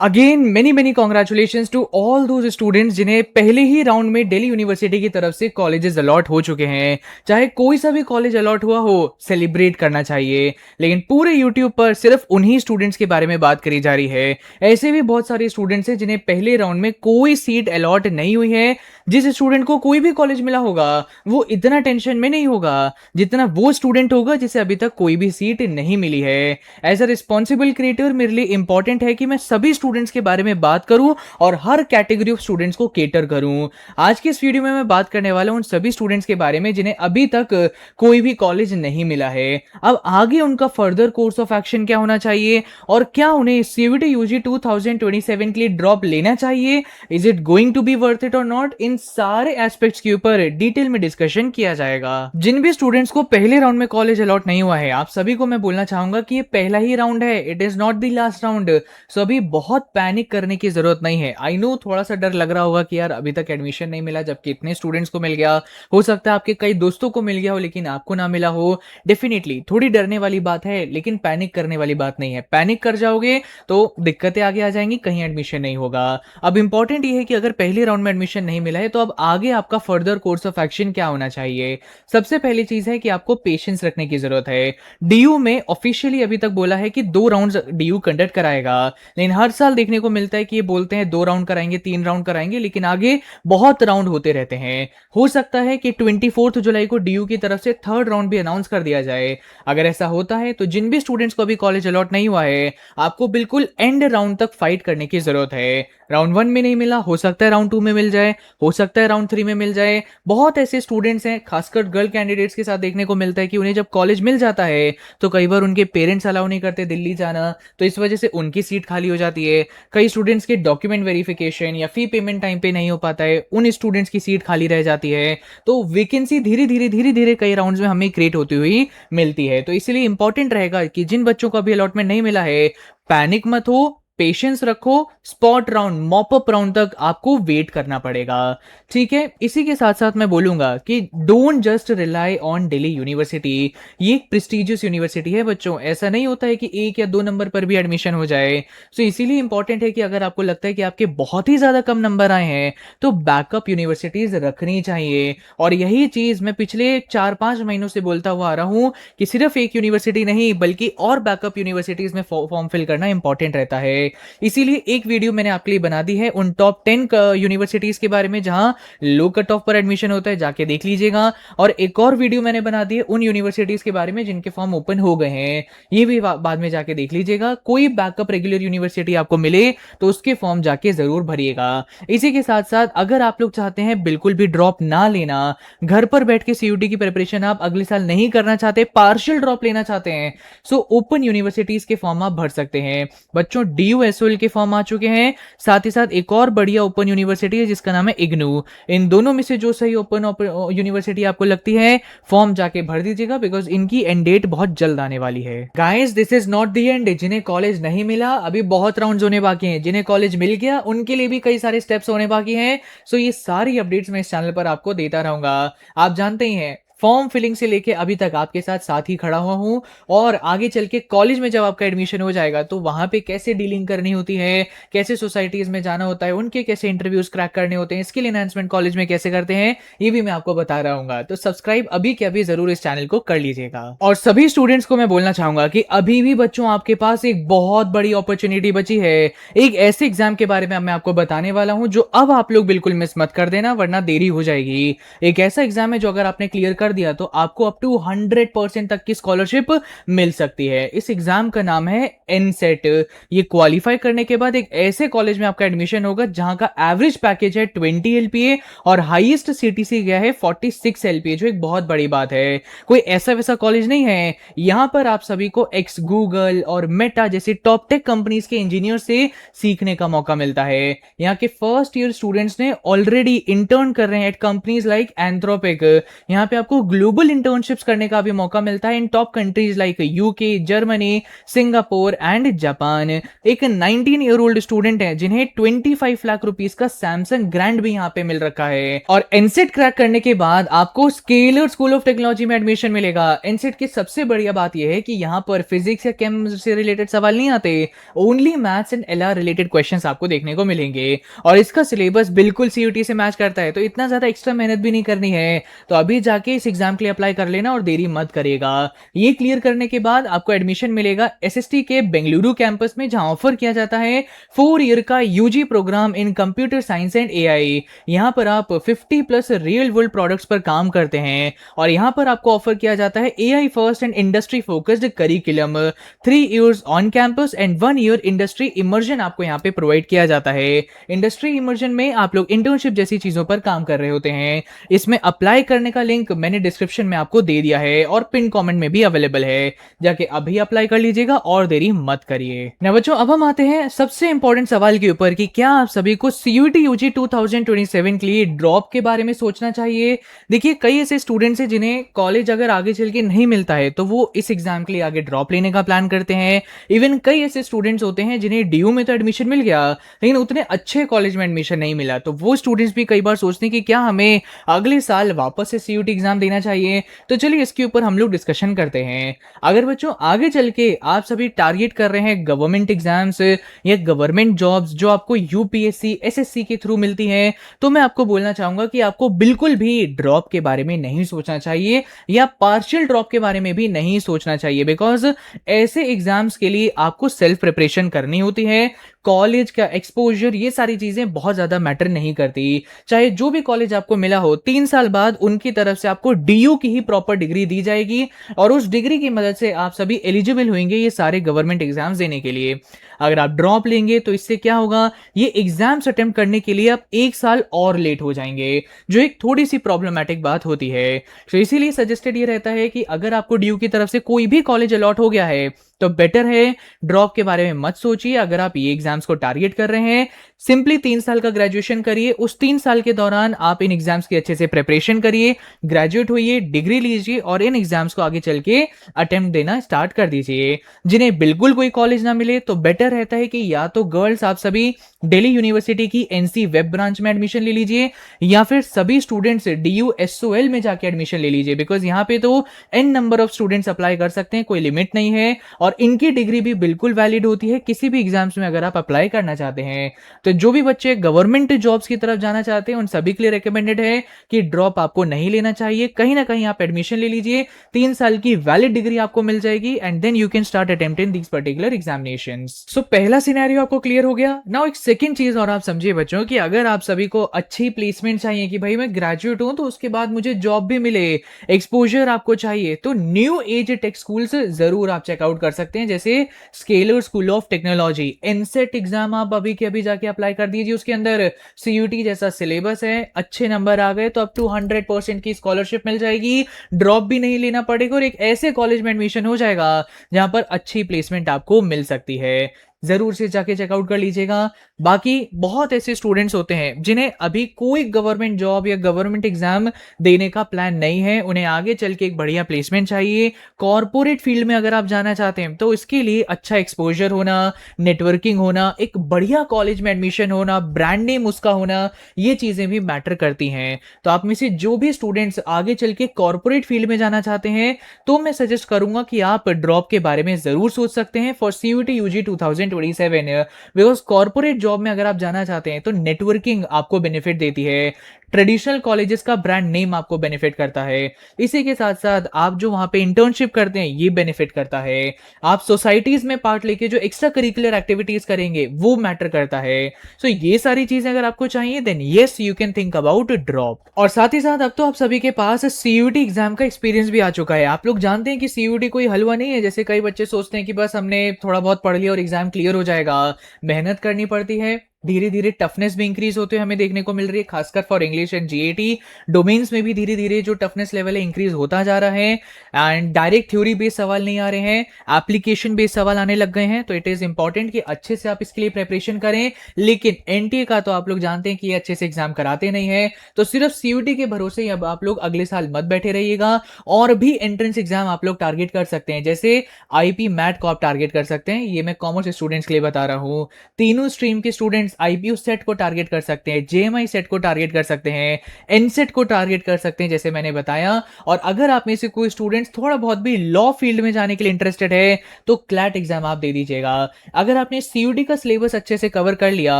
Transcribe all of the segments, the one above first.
Again many many congratulations to all those students जिन्हें पहले ही round में दिल्ली यूनिवर्सिटी की तरफ से कॉलेजेस अलॉट हो चुके हैं। चाहे कोई सा भी कॉलेज अलॉट हुआ हो, सेलिब्रेट करना चाहिए। लेकिन पूरे यूट्यूब पर सिर्फ उन्हीं स्टूडेंट्स के बारे में बात करी जा रही है। ऐसे भी बहुत सारे स्टूडेंट्स हैं जिन्हें पहले राउंड में कोई सीट अलॉट नहीं हुई है। जिस स्टूडेंट को कोई भी कॉलेज मिला होगा वो इतना टेंशन में नहीं होगा जितना वो स्टूडेंट होगा जिसे अभी तक कोई भी सीट नहीं मिली है। एज अ रिस्पॉन्सिबल क्रिएटर मेरे लिए इंपॉर्टेंट है कि मैं सभी स्टूडेंट्स के बारे में बात करूं और हर कैटेगरी ऑफ स्टूडेंट्स को केटर करूं। आज की इस वीडियो में मैं बात करने वाला हूं उन सभी स्टूडेंट्स के बारे में जिन्हें अभी तक कोई भी कॉलेज नहीं मिला है। अब आगे उनका फर्दर कोर्स ऑफ एक्शन क्या होना चाहिए और क्या उन्हें सीयूईटी यूजी 2027 के लिए ड्रॉप लेना चाहिए, is it going to be worth it और नॉट, इन सारे एस्पेक्ट्स के ऊपर डिटेल में डिस्कशन किया जाएगा। जिन भी स्टूडेंट्स को पहले राउंड में कॉलेज अलॉट नहीं हुआ है, आप सभी को मैं बोलना चाहूंगा कि ये पहला ही राउंड है, it is not the last round. So अभी बहुत पैनिक करने की जरूरत नहीं है। आई नो थोड़ा सा डर लग रहा होगा कि यार अभी तक एडमिशन नहीं मिला जबकि इतने स्टूडेंट्स को मिल गया, हो सकता है आपके कई दोस्तों को मिल गया हो लेकिन आपको ना मिला हो। डेफिनेटली थोड़ी डरने वाली बात है लेकिन पैनिक करने वाली बात नहीं है। पैनिक कर जाओगे तो दिक्कतें आगे आ जाएंगी, कहीं एडमिशन नहीं होगा। अब इंपॉर्टेंट ये है कि अगर पहले राउंड में एडमिशन नहीं मिला है तो अब आगे आपका फर्दर कोर्स ऑफ एक्शन क्या होना चाहिए। सबसे पहली चीज है कि आपको पेशेंस रखने की जरूरत है। डीयू में ऑफिशियली अभी तक बोला है कि 2 राउंड्स डीयू कंडक्ट कराएगा, लेकिन हर साल देखने को मिलता है कि ये बोलते हैं 2 राउंड कराएंगे, 3 राउंड कराएंगे, लेकिन आगे बहुत राउंड होते रहते हैं। हो सकता है कि 24 जुलाई को डीयू की तरफ से 3rd राउंड भी अनाउंस कर दिया जाए। अगर ऐसा होता है तो जिन भी स्टूडेंट्स को अभी कॉलेज अलॉट नहीं हुआ है, आपको बिल्कुल एंड राउंड तक फाइट करने की जरूरत है। राउंड 1 में नहीं मिला, हो सकता है राउंड 2 में मिल जाए, हो सकता है राउंड 3 में मिल जाए। बहुत ऐसे स्टूडेंट्स हैं, खासकर गर्ल कैंडिडेट्स के साथ देखने को मिलता है कि उन्हें जब कॉलेज मिल जाता है तो कई बार उनके पेरेंट्स अलाउ नहीं करते दिल्ली जाना, तो इस वजह से उनकी सीट खाली हो जाती है। कई स्टूडेंट्स के डॉक्यूमेंट वेरिफिकेशन या फी पेमेंट टाइम पे नहीं हो पाता है, उन स्टूडेंट्स की सीट खाली रह जाती है। तो वैकेंसी धीरे धीरे कई राउंड्स में हमें क्रिएट होती हुई मिलती है। तो इसलिए इंपॉर्टेंट रहेगा कि जिन बच्चों को अभी अलॉटमेंट नहीं मिला है, पैनिक मत हो, पेशेंस रखो। स्पॉट राउंड, मॉपअप राउंड तक आपको वेट करना पड़ेगा। ठीक है, इसी के साथ साथ मैं बोलूंगा कि don't just rely on Delhi university. ये एक प्रेस्टिजियस यूनिवर्सिटी है बच्चों, ऐसा नहीं होता है कि 1 या 2 नंबर पर भी एडमिशन हो जाए। सो इसीलिए इंपॉर्टेंट है कि अगर आपको लगता है कि आपके बहुत ही ज्यादा कम नंबर आए हैं तो बैकअप यूनिवर्सिटीज रखनी चाहिए। और यही चीज मैं पिछले 4-5 महीनों से बोलता हुआ आ रहा हूं कि सिर्फ एक यूनिवर्सिटी नहीं बल्कि और बैकअप यूनिवर्सिटीज में फॉर्म फिल करना इंपॉर्टेंट रहता है। इसीलिए एक वीडियो मैंने आपके लिए बना दी है उन टॉप 10 यूनिवर्सिटीज के बारे में जहां लो कट ऑफ पर एडमिशन होता है, जाके देख लीजिएगा। और एक और वीडियो मैंने बना दी है उन यूनिवर्सिटीज के बारे में जिनके फॉर्म ओपन हो गए हैं, ये भी बाद में जाके देख लीजिएगा। कोई बैकअप रेगुलर यूनिवर्सिटी आपको मिले तो उसके फॉर्म जाके जरूर भरिएगा। इसी के साथ साथ अगर आप लोग चाहते हैं बिल्कुल भी ड्रॉप ना लेना, घर पर बैठ के सीयूटी की प्रिपरेशन आप अगले साल नहीं करना चाहते, पार्शियल ड्रॉप लेना चाहते हैं, सो ओपन यूनिवर्सिटीज के फॉर्म आप भर सकते हैं। बच्चों DUSOL के फॉर्म आ चुके हैं, साथ ही साथ एक और बढ़िया ओपन यूनिवर्सिटी है जिसका नाम है इग्नू। इन दोनों में से जो सही ओपन यूनिवर्सिटी आपको लगती है, फॉर्म जाके भर दीजिएगा बिकॉज इनकी एंड डेट बहुत जल्द आने वाली है। Guys, this is not the end. जिन्हें कॉलेज नहीं मिला अभी बहुत राउंड्स होने बाकी हैं, जिन्हें कॉलेज मिल गया उनके लिए भी कई सारे स्टेप्स होने बाकी हैं। सो ये सारी अपडेट्स मैं इस चैनल पर आपको देता रहूंगा। आप जानते ही हैं फॉर्म फिलिंग से लेके अभी तक आपके साथ ही खड़ा हुआ हूं, और आगे चल के कॉलेज में जब आपका एडमिशन हो जाएगा तो वहां पे कैसे डीलिंग करनी होती है, कैसे सोसाइटीज में जाना होता है, उनके कैसे इंटरव्यूज क्रैक करने होते हैं, स्किल एनहांसमेंट कॉलेज में कैसे करते हैं, ये भी मैं आपको बता रहा हूँ। तो सब्सक्राइब अभी के अभी जरूर इस चैनल को कर लीजिएगा। और सभी स्टूडेंट्स को मैं बोलना चाहूंगा कि अभी भी बच्चों आपके पास एक बहुत बड़ी अपॉर्चुनिटी बची है। एक ऐसे एग्जाम के बारे में मैं आपको बताने वाला हूं जो अब आप लोग बिल्कुल मिस मत कर देना वरना देरी हो जाएगी। एक ऐसा एग्जाम है जो अगर आपने क्लियर कर दिया तो आपको अप टू 100% तक की स्कॉलरशिप मिल सकती है। इस एग्जाम का नाम है एनसेट। ये क्वालिफाई करने के बाद एक ऐसे कॉलेज में आपका एडमिशन होगा जहां का एवरेज पैकेज है 20 LPA और हाईएस्ट सीटीसी गया है 46 LPA, जो एक बहुत बड़ी बात है। कोई ऐसा वैसा कॉलेज नहीं है। यहां पर आप सभी को एक्स गूगल और मेटा जैसे टॉप टेक कंपनीज के इंजीनियर से सीखने का मौका मिलता है। यहाँ के फर्स्ट ईयर स्टूडेंट्स ने ऑलरेडी इंटर्न कर रहे हैं एट कंपनीज लाइक एंथ्रोपिक। यहाँ पे आपको आपको ग्लोबल इंटर्नशिप्स करने का भी मौका मिलता है इन top countries like UK, Germany, Singapore and Japan. एक 19 ईयर ओल्ड स्टूडेंट है जिन्हें 25 लाख रुपीस का सैमसंग ग्रांट भी यहाँ पे मिल रखा है। और एनसेट क्रैक करने के बाद आपको स्केलर स्कूल ऑफ टेक्नोलॉजी में एडमिशन मिलेगा। एनसेट की सबसे बढ़िया बात यह है कि यहाँ पर फिजिक्स या केम से रिलेटेड सवाल नहीं आते, only maths and LR related questions आपको देखने को मिलेंगे। और इसका सिलेबस बिल्कुल सीयूटी से मैच करता है, तो इतना ज्यादा एक्स्ट्रा मेहनत भी नहीं करनी है। तो अभी जाके इस एग्जाम के लिए अप्लाई कर लेना और देरी मत करिएगा। ये क्लियर करने के बाद आपको एडमिशन मिलेगा एसएसटी के बेंगलुरु कैंपस में, जहां ऑफर किया जाता है 4 ईयर का UG program in computer science and AI. यहां पर आप 50 प्लस रियल वर्ल्ड प्रोडक्ट्स पर काम करते हैं और यहां पर आपको ऑफर किया जाता है AI first and industry focused curriculum. 3 years on campus and 1 year industry immersion आपको यहां पे प्रोवाइड किया जाता है। इंडस्ट्री इमर्जन में आप लोग इंटर्नशिप जैसी चीजों पर काम कर रहे होते हैं। इसमें अप्लाई करने का लिंक मैंने डिस्क्रिप्शन में आपको दे दिया है और पिन कमेंट में भी अवेलेबल है, जाके अभी अप्लाई कर लीजिएगा और देरी मत करिए। ना बच्चों, अब हम आते हैं सबसे इंपॉर्टेंट सवाल के ऊपर कि क्या आप सभी को सीयूटी यूजी 2027 के लिए ड्रॉप के बारे में सोचना चाहिए। देखिए, कई ऐसे स्टूडेंट्स हैं जिन्हें कॉलेज अगर आगे चल के नहीं मिलता है तो वो इस एग्जाम के लिए आगे ड्रॉप लेने का प्लान करते हैं। इवन कई ऐसे स्टूडेंट्स होते हैं जिन्हें डीयू में तो एडमिशन मिल गया लेकिन उतने अच्छे कॉलेज में एडमिशन नहीं मिला, तो वो स्टूडेंट्स भी कई बार सोचते हैं कि क्या हमें अगले साल वापस से सीयूटी एग्जाम देना चाहिए। तो चलिए इसके ऊपर हम लोग डिस्कशन करते हैं। अगर बच्चों आगे चल के आप सभी टारगेट कर रहे हैं गवर्नमेंट एग्जाम्स या गवर्नमेंट जॉब्स जो आपको यूपीएससी एसएससी के थ्रू मिलती है, तो मैं आपको बोलना चाहूंगा कि आपको बिल्कुल भी ड्रॉप के बारे में नहीं सोचना चाहिए या पार्शियल ड्रॉप के बारे में भी नहीं सोचना चाहिए, बिकॉज ऐसे एग्जाम्स के लिए आपको सेल्फ प्रिपरेशन करनी होती है। कॉलेज का एक्सपोजर, ये सारी चीजें बहुत ज्यादा मैटर नहीं करती। चाहे जो भी कॉलेज आपको मिला हो, 3 साल बाद उनकी तरफ से आपको डीयू की ही प्रॉपर डिग्री दी जाएगी और उस डिग्री की मदद से आप सभी एलिजिबल होंगे ये सारे गवर्नमेंट एग्जाम्स देने के लिए। अगर आप ड्रॉप लेंगे तो इससे क्या होगा, ये एग्जाम्स अटेम्प्ट करने के लिए आप 1 साल और लेट हो जाएंगे, जो एक थोड़ी सी प्रॉब्लमैटिक बात होती है। तो इसीलिए सजेस्टेड ये रहता है कि अगर आपको डीयू की तरफ से कोई भी कॉलेज अलॉट हो गया है तो बेटर है ड्रॉप के बारे में मत सोचिए। अगर आप ये एग्जाम्स को टारगेट कर रहे हैं, सिंपली 3 साल का ग्रेजुएशन करिए। उस 3 साल के दौरान आप इन एग्जाम्स की अच्छे से प्रिपरेशन करिए, ग्रेजुएट होइए, डिग्री लीजिए और इन एग्जाम्स को आगे चल के अटेम्प्ट देना स्टार्ट कर दीजिए। जिन्हें बिल्कुल कोई कॉलेज ना मिले तो बेटर रहता है कि या तो गर्ल्स आप सभी दिल्ली यूनिवर्सिटी की एनसी वेब ब्रांच में एडमिशन ले लीजिए या फिर सभी स्टूडेंट्स DUSOL में जाके एडमिशन ले लीजिए, बिकॉज यहाँ पे तो n number of students apply कर सकते हैं, कोई लिमिट नहीं है और इनकी डिग्री भी बिल्कुल वैलिड होती है किसी भी एग्जाम्स में अगर आप अप्लाई करना चाहते हैं। तो जो भी बच्चे गवर्नमेंट जॉब्स की तरफ जाना चाहते हैं उन सभी के लिए रिकमेंडेड है कि ड्रॉप आपको नहीं लेना चाहिए। कहीं ना कहीं आप एडमिशन ले लीजिए, 3 साल की वैलिड डिग्री आपको मिल जाएगी and then you can start attempting these particular examinations. So पहला सिनेरियो आपको क्लियर हो गया। नाउ एक सेकंड चीज और आप समझिए बच्चों कि अगर आप सभी को अच्छी प्लेसमेंट चाहिए कि भाई मैं ग्रेजुएट हूं तो उसके बाद मुझे जॉब भी मिले, एक्सपोजर आपको चाहिए, तो न्यू एज टेक स्कूल्स जरूर आप चेकआउट कर सकते हैं, जैसे Scaler school of technology. NSET exam आप अभी के अभी जाके अप्लाई कर दीजिए, उसके अंदर सीयूटी जैसा सिलेबस है, अच्छे नंबर आ गए तो अब 200% की स्कॉलरशिप मिल जाएगी, ड्रॉप भी नहीं लेना पड़ेगा और एक ऐसे कॉलेज में एडमिशन हो जाएगा जहां पर अच्छी प्लेसमेंट आपको मिल सकती है। जरूर से जाके चेकआउट कर लीजिएगा। बाकी बहुत ऐसे स्टूडेंट्स होते हैं जिन्हें अभी कोई गवर्नमेंट जॉब या गवर्नमेंट एग्जाम देने का प्लान नहीं है, उन्हें आगे चल के एक बढ़िया प्लेसमेंट चाहिए। कॉर्पोरेट फील्ड में अगर आप जाना चाहते हैं तो इसके लिए अच्छा एक्सपोजर होना, नेटवर्किंग होना, एक बढ़िया कॉलेज में एडमिशन होना, ब्रांड नेम उसका होना, ये चीजें भी मैटर करती हैं। तो आप में से जो भी स्टूडेंट्स आगे चल के कॉर्पोरेट फील्ड में जाना चाहते हैं तो मैं सजेस्ट करूंगा कि आप ड्रॉप के बारे में जरूर सोच सकते हैं for CUET UG 2027, because corporate job में अगर आप जाना चाहते हैं तो नेटवर्किंग आपको बेनिफिट देती है, ट्रेडिशनल कॉलेजेस का ब्रांड नेम आपको बेनिफिट करता है, इसी के साथ साथ आप जो वहां पे इंटर्नशिप करते हैं ये बेनिफिट करता है, आप सोसाइटीज में पार्ट लेके जो एक्स्ट्रा करिकुलर एक्टिविटीज करेंगे वो मैटर करता है। सो ये सारी चीजें अगर आपको चाहिए then yes you can think about drop. और साथ ही साथ अब तो आप सभी के पास सीयूटी एग्जाम का एक्सपीरियंस भी आ चुका है। आप लोग जानते हैं कि सीयूटी कोई हलवा नहीं है, जैसे कई बच्चे सोचते हैं कि बस हमने थोड़ा बहुत पढ़ लिया और एग्जाम क्लियर हो जाएगा। मेहनत करनी पड़ती है, धीरे धीरे टफनेस भी इंक्रीज होते हुए हमें देखने को मिल रही है, खासकर for English and GAT domains में भी धीरे धीरे जो टफनेस लेवल है इंक्रीज होता जा रहा है। एंड डायरेक्ट थ्योरी बेस्ड सवाल नहीं आ रहे हैं, एप्लीकेशन बेस्ड सवाल आने लग गए हैं। तो इट इज इंपॉर्टेंट कि अच्छे से आप इसके लिए प्रिपरेशन करें। लेकिन एनटीए का तो आप लोग जानते हैं कि ये अच्छे से एग्जाम कराते नहीं है, तो सिर्फ सीयूटी के भरोसे ही अब आप लोग अगले साल मत बैठे रहिएगा। और भी एंट्रेंस एग्जाम आप लोग टारगेट कर सकते हैं, जैसे आईपी मैट को आप टारगेट कर सकते हैं। ये मैं कॉमर्स स्टूडेंट्स के लिए बता रहा हूं। तीनों स्ट्रीम के स्टूडेंट्स आईपीयू सेट को टारगेट कर सकते हैं, जेएमआई सेट को टारगेट कर सकते हैं, एनसेट को टारगेट कर सकते हैं, जैसे मैंने बताया। और अगर आप में से कोई स्टूडेंट्स थोड़ा बहुत भी लॉ फील्ड में जाने के लिए इंटरेस्टेड है तो क्लैट एग्जाम आप दे दीजिएगा। अगर आपने सीयूडी का सिलेबस अच्छे से कवर कर लिया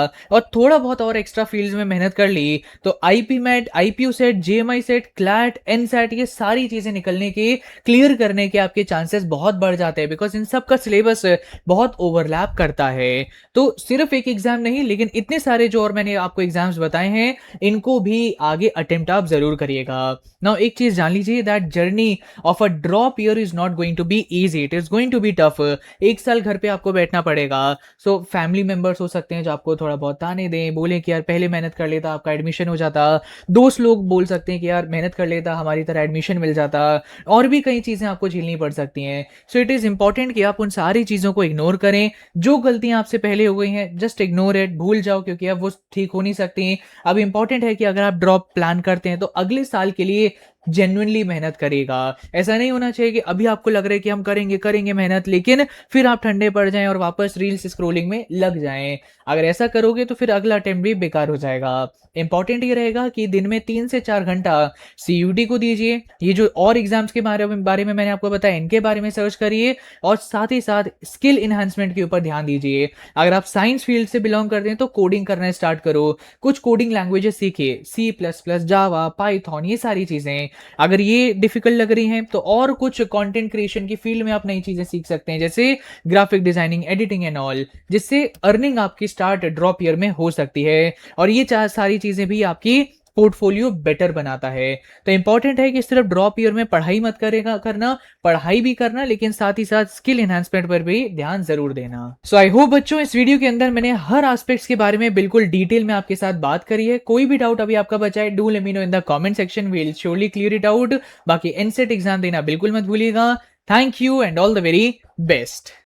और थोड़ा बहुत और एक्स्ट्रा फील्ड्स में मेहनत कर ली, तो IPMAT, IPU CET, JMI CET, CLAT, NSET, ये सारी चीजें निकलने के, क्लियर करने के आपके चांसेस बहुत बढ़ जाते हैं, बिकॉज इन सब का सिलेबस बहुत ओवरलैप करता है। तो सिर्फ एक एग्जाम नहीं, लेकिन इतने सारे जो और मैंने आपको एग्जाम्स बताए हैं, इनको भी आगे अटेम्प्ट आप जरूर करिएगा। नाउ एक चीज जान लीजिए, that journey of a drop year is not going to be easy, it is going to be tough. एक साल घर पे आपको बैठना पड़ेगा। सो फैमिली मेंबर्स हो सकते हैं जो आपको थोड़ा बहुत ताने दें, बोले कि यार पहले मेहनत कर लेता आपका एडमिशन हो जाता। दोस्त लोग बोल सकते हैं कि यार मेहनत कर लेता हमारी तरह एडमिशन मिल जाता। और भी कई चीजें आपको झेलनी पड़ सकती हैं। सो इट इज इंपॉर्टेंट कि आप उन सारी चीजों को इग्नोर करें। जो गलतियां आपसे पहले हो गई हैं, जस्ट इग्नोर इट, भूल जाओ, क्योंकि अब वो ठीक हो नहीं सकती। अब इंपॉर्टेंट है कि अगर आप ड्रॉप प्लान करते हैं तो अगले साल के लिए जेन्युइनली मेहनत करेगा। ऐसा नहीं होना चाहिए कि अभी आपको लग रहा है कि हम करेंगे करेंगे मेहनत, लेकिन फिर आप ठंडे पड़ जाएं और वापस रील्स स्क्रोलिंग में लग जाएं। अगर ऐसा करोगे तो फिर अगला अटेम्प्ट भी बेकार हो जाएगा। इंपॉर्टेंट ये रहेगा कि दिन में 3 से 4 घंटा सीयूटी को दीजिए। ये जो और एग्जाम्स के बारे में मैंने आपको बताया, इनके बारे में सर्च करिए। और साथ ही साथ स्किल इन्हांसमेंट के ऊपर ध्यान दीजिए। अगर आप साइंस फील्ड से बिलोंग करते हैं तो कोडिंग करना स्टार्ट करो। कुछ कोडिंग लैंग्वेजेस सीखिए, सी प्लस प्लस, जावा, पाइथन, ये सारी चीजें। अगर ये डिफिकल्ट लग रही हैं तो और कुछ कंटेंट क्रिएशन की फील्ड में आप नई चीजें सीख सकते हैं, जैसे graphic designing, editing and all, जिससे अर्निंग आपकी स्टार्ट ड्रॉप ईयर में हो सकती है। और ये सारी चीजें भी आपकी पोर्टफोलियो बेटर बनाता है। तो इंपॉर्टेंट है कि सिर्फ ड्रॉप ईयर में पढ़ाई मत करेगा करना, पढ़ाई भी करना, लेकिन साथ ही साथ स्किल एनहांसमेंट पर भी ध्यान जरूर देना। सो आई होप बच्चों, इस वीडियो के अंदर मैंने हर एस्पेक्ट्स के बारे में बिल्कुल डिटेल में आपके साथ बात करी है। कोई भी डाउट अभी आपका बचा है, do let me know in the comment section, we will surely clear it out. बाकी एनसेट एग्जाम देना बिल्कुल मत भूलिएगा। Thank you and all the very best.